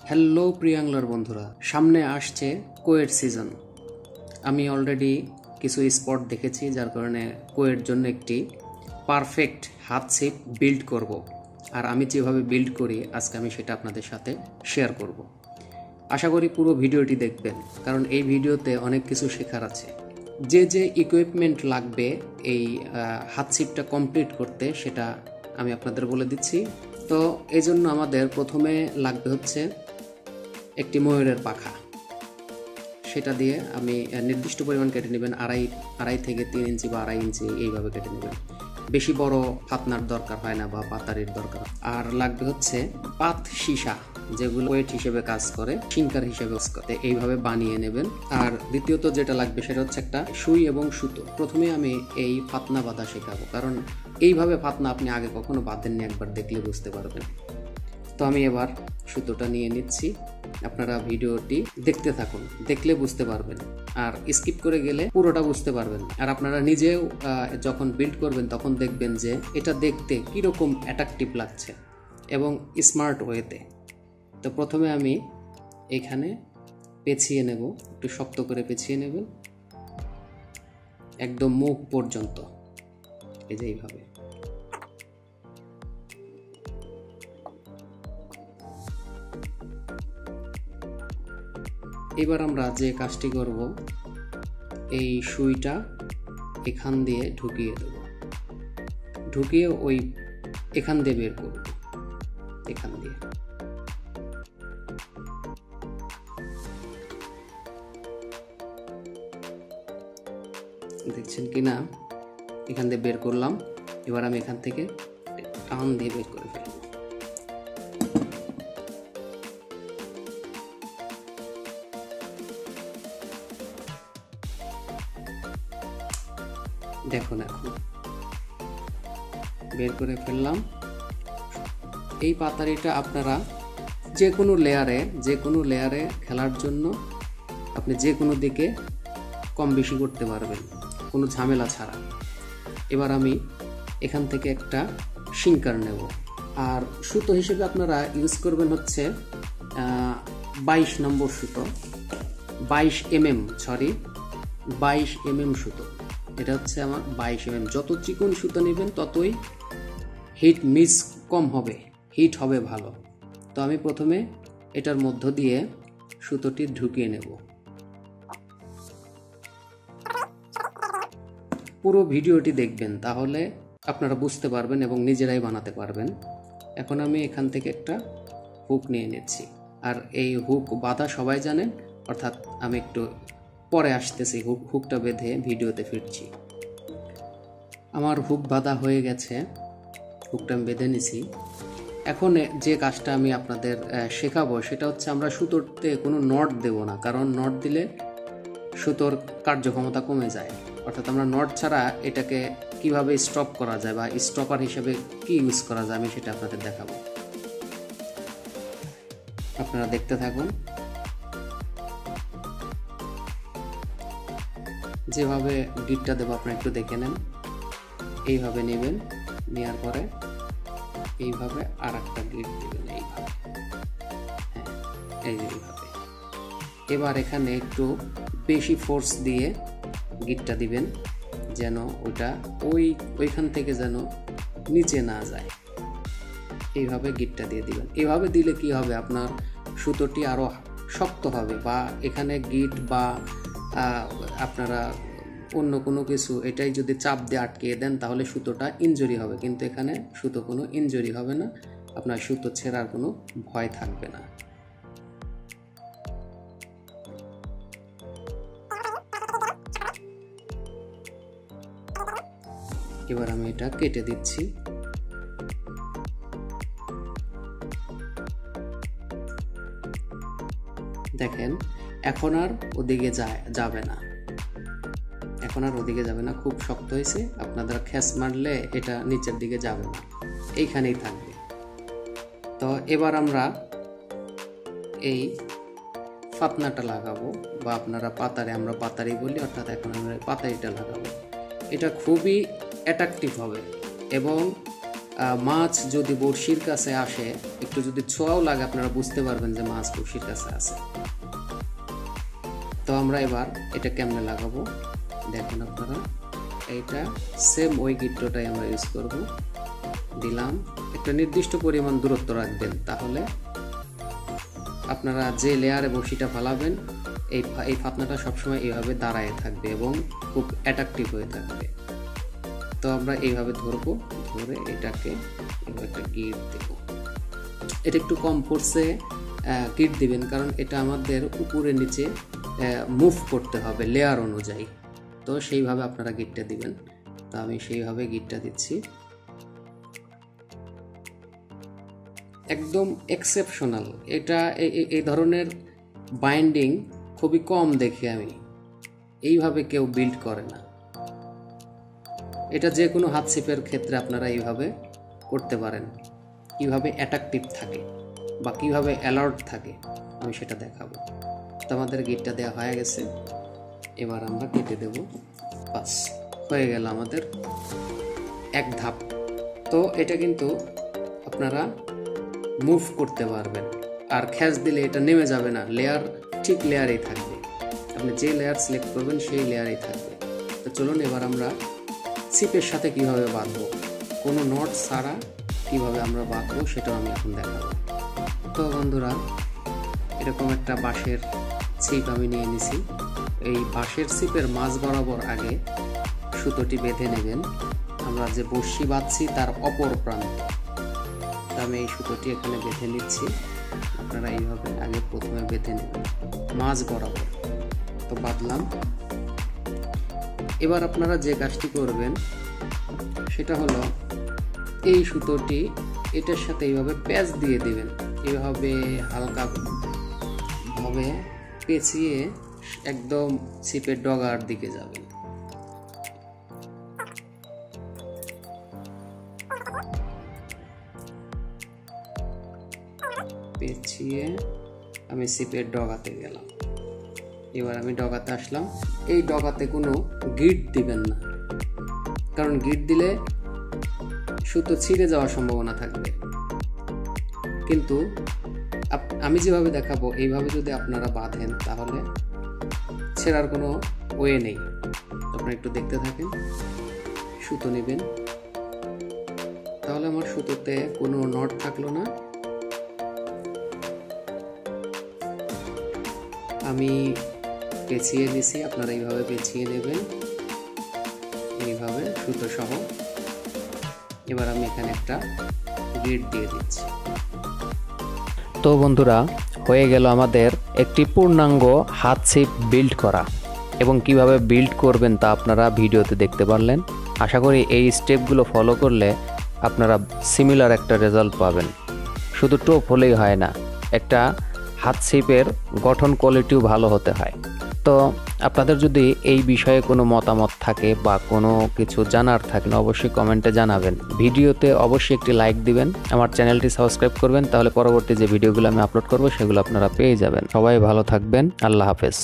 Hello প্রিয়াংলার বন্ধুরা, সামনে আসছে কোয়েট সিজন। আমি অলরেডি কিছু স্পট দেখেছি, যার কারণে কোয়েট জন্য একটি পারফেক্ট হাত ছিপ বিল্ড করব। আর আমি যেভাবে বিল্ড করি আজকে আমি সেটা আপনাদের সাথে শেয়ার করব। আশা করি পুরো ভিডিওটি দেখবেন, কারণ এই ভিডিওতে অনেক কিছু শেখার আছে। যে যে ইকুইপমেন্ট লাগবে এই হাত ছিপটা কমপ্লিট করতে সেটা আমি আপনাদের বলে দিচ্ছি। তো এই জন্য আমাদের প্রথমে লাগবে হচ্ছে একটি ময়ূরের পাখা। সেটা দিয়ে আমি নির্দিষ্ট পরিমাণ কেটে নেবেন, আড়াই থেকে 3 ইঞ্চি বা 2.5 ইঞ্চি এইভাবে কেটে নেবেন। বেশি বড় ফাতনার দরকার হয় না বা পাতারির দরকার। আর লাগবে হচ্ছে পাত সীসা, যেগুলো ওয়েট হিসেবে কাজ করে, সিঙ্কার হিসেবে কাজ করে, এইভাবে বানিয়ে নেবেন। আর দ্বিতীয়ত যেটা লাগবে সেটা হচ্ছে একটা সুই এবং সুতো। প্রথমে আমি এই ফাতনা বাঁধা শেখাবো, কারণ এইভাবে ফাতনা আপনি আগে কখনো বাঁধেননি, একবার দেখলে বুঝতে পারবেন। তো আমি এবার সুতোটা নিয়ে নিচ্ছি। আপনারা ভিডিওটি দেখতে থাকুন, দেখলে বুঝতে পারবেন, আর স্কিপ করে গেলে পুরোটা বুঝতে পারবেন। আর আপনারা নিজেও যখন বিল্ড করবেন তখন দেখবেন যে এটা দেখতে কীরকম অ্যাট্রাকটিভ লাগছে এবং স্মার্ট ওয়েতে। তো প্রথমে আমি এখানে পেঁচিয়ে নেব, একটু শক্ত করে পেঁচিয়ে নেবেন একদম মুখ পর্যন্ত, এই যে এইভাবে। এবার আমরা যে কাজটি করব, এই সুইটা এখান দিয়ে ঢুকিয়ে দেব, ঢুকিয়ে ওই এখান দিয়ে বের করব, এখান দিয়ে। দেখছেন কি না? এখান দিয়ে বের করলাম। এবার আমি এখান থেকে টান দিয়ে বের করে ফেলব। দেখুন এখন বের করে ফেললাম। এই পাতারিটা আপনারা যে কোনো লেয়ারে খেলার জন্য আপনি যে কোনো দিকে কম বেশি করতে পারবেন, কোনো ঝামেলা ছাড়া। এবার আমি এখান থেকে একটা সিঙ্কার নেব। আর সুতো হিসেবে আপনারা ইউজ করবেন হচ্ছে 22 নম্বর সুতো, 22 mm সুতো। এটা হচ্ছে আমার 22 mm। যত চিকন সুতো নেবেন ততই হিট মিস কম হবে, হিট হবে ভালো। তো আমি প্রথমে এটার মধ্য দিয়ে সুতোটি ঢুকিয়ে নেব। পুরো ভিডিওটি দেখবেন, তাহলে আপনারা বুঝতে পারবেন এবং নিজেরাই বানাতে পারবেন। এখন আমি এখান থেকে একটা হুক নিয়ে নিচ্ছি। আর এই হুক বাঁধা সবাই জানেন, অর্থাৎ আমি একটু পরে আসতেছি, হুকটা বেঁধে ভিডিওতে ফিরছি। আমার হুক বাঁধা হয়ে গেছে, হুকটা আমি বেঁধে নিছি। এখন যে কাজটা আমি আপনাদের শেখাবো সেটা হচ্ছে আমরা সুতোতে কোনো নট দেব না, কারণ নট দিলে সুতোর কার্যক্ষমতা কমে যায়। অর্থাৎ আমরা নট ছাড়া এটাকে কিভাবে স্টপ করা যায় বা স্টপার হিসেবে কি ইউজ করা যায় আমি সেটা আপনাদের দেখাবো। আপনারা দেখতে থাকুন। যেভাবে গিটটা দেবো আপনারা একটু দেখে নেন। এইভাবে নেবেন, নেওয়ার পরে এইভাবে আর একটা গিট দেবেন, এইভাবে। হ্যাঁ, এইভাবে। এবার এখানে একটু বেশি ফোর্স দিয়ে গিটটা দিবেন, যেন ওইটা ওইখান থেকে যেন নিচে না যায়। এইভাবে গিটটা দিয়ে দিবেন। এইভাবে দিলে কি হবে, আপনার সুতোটি আরও শক্ত হবে। বা এখানে গিট বা আপনারা অন্য কোনো কিছু এটাই যদি চাপ দিয়ে আটকিয়ে দেন তাহলে সুতোটা ইনজুরি হবে, কিন্তু এখানে সুতো কোনো ইনজুরি হবে না, আপনার সুতো ছেঁড়ার কোনো ভয় থাকবে না। এবার আমি এটা কেটে দিচ্ছি। দেখেন এখন আর ওদিকে যাবে না, খুব শক্ত হয়েছে। আপনারা খ্যাস মারলে এটা নিচের দিকে যাবে না, এইখানেই থাকবে। তো এবার আমরা এই ফাতনাটা লাগাবো, বা আপনারা আমরা পাতারি বলি, অর্থাৎ এখন আমরা পাতারিটা লাগাবো। এটা খুবই অ্যাট্রাকটিভ হবে এবং মাছ যদি বড়শির কাছে আসে, একটু যদি ছোঁয়াও লাগে, আপনারা বুঝতে পারবেন যে মাছ বড়শির কাছে আছে। তো আমরা এবার এটা কেমনে লাগাবো দেখুন আপনারা। এইটা সেম ওই গিট্টোটাই আমরা ইউজ করব। দিলাম, একটা নির্দিষ্ট পরিমাণ দূরত্ব রাখবেন, তাহলে আপনারা যে লেয়ারে বড়শিটা ফালাবেন এই ফাতনাটা সবসময় এইভাবে দাঁড়ায় থাকবে এবং খুব অ্যাট্রাকটিভ হয়ে থাকবে। তো আমরা এইভাবে ধরবো, ধরে এটাকে একটা গিট দেব। এটা একটু কম ফোর্সে গিট দিবেন, কারণ এটা আমাদের উপরে নিচে মুভ করতে হবে লেয়ার অনুযায়ী। তো সেইভাবে আপনারা গিটটা দিবেন। তো আমি সেইভাবে গিটটা দিচ্ছি। একদম এক্সেপশনাল, এটা এই ধরনের বাইন্ডিং খুবই কম দেখি আমি, এইভাবে কেউ বিল্ড করে না। এটা যে কোনো হাত ছিপের ক্ষেত্রে আপনারা এইভাবে করতে পারেন। কিভাবে অ্যাট্রাকটিভ থাকে বা কিভাবে অ্যালার্ট থাকে আমি সেটা দেখাবো। তো আমাদের গিটটা দেওয়া হয়ে গেছে, এবার আমরা কেটে দেব। বাস হয়ে গেল আমাদের এক ধাপ। তো এটা কিন্তু আপনারা মুভ করতে পারবেন, আর খ্যাচ দিলে এটা নেমে যাবে না, লেয়ার ঠিক লেয়ারেই থাকবে। আপনি যে লেয়ার সিলেক্ট করবেন সেই লেয়ারেই থাকবে। তো চলুন এবার আমরা ছিপের সাথে কিভাবে বাঁধবো, কোনো নট ছাড়া কিভাবে আমরা বাঁধবো সেটাও আমি এখন দেখাবো। তো বন্ধুরা, এরকম একটা বাঁশের ছিপ আমি নিয়ে নিছি। এই বাঁশের ছিপের মাঝ বরাবর আগে সুতোটি বেঁধে নেবেন। আমরা যে বড়শি বাঁধছি তার অপর প্রান্ত, আমি এই সুতোটি এখানে বেঁধে নিচ্ছি। আপনারা এইভাবে আগে প্রথমে বেঁধে নেবেন মাঝ বরাবর। তো বাঁধলাম। এবার আপনারা যে কাজটি করবেন সেটা হলো এই সুতোটি এটার সাথে এইভাবে প্যাঁচ দিয়ে দিবেন। এইভাবে হালকা ভাবে পেঁচিয়ে একদম ছিপের ডগার দিকে যাবেন। পেঁচিয়ে আমি ছিপের ডগাতে গেলাম। এবার আমি ডগাতে আসলাম। এই ডগাতে কোনো গিট দিবেন না, কারণ গিট দিলে সুতো ছিঁড়ে যাওয়ার সম্ভাবনা থাকবে। কিন্তু আমি যেভাবে দেখাবো এইভাবে যদি আপনারা বাঁধেন তাহলে ছেঁড়ার কোনো ওয়ে নেই। আপনারা একটু দেখতে থাকেন। সুতো নেবেন, তাহলে আমার সুতোতে কোনো নট থাকলো না। আমি পেঁচিয়ে দিছি, আপনারা এইভাবে পেঁচিয়ে নেবেন, এইভাবে সুতো সহ। এবার আমি এখানে একটা গিট দিয়ে দিচ্ছি। তো বন্ধুরা, হয়ে গেল আমাদের একটি পূর্ণাঙ্গ হাত ছিপ বিল্ড করা। এবং কিভাবে বিল্ড করবেন তা আপনারা ভিডিওতে দেখতে পারলেন। আশা করি এই স্টেপগুলো ফলো করলে আপনারা সিমিলার একটা রেজাল্ট পাবেন। শুধু টোপ হলেই হয় না, একটা হাত ছিপের গঠন কোয়ালিটিও ভালো হতে হয়। তো আপনাদের যদি এই বিষয়ে কোনো মতামত থাকে বা কোনো কিছু জানার থাকে, অবশ্যই কমেন্টে জানাবেন। ভিডিওতে অবশ্যই একটি লাইক দিবেন, আমার চ্যানেলটি সাবস্ক্রাইব করবেন, তাহলে পরবর্তী যে ভিডিওগুলো আমি আপলোড করব সেগুলো আপনারা পেয়ে যাবেন। সবাই ভালো থাকবেন। আল্লাহ হাফেজ।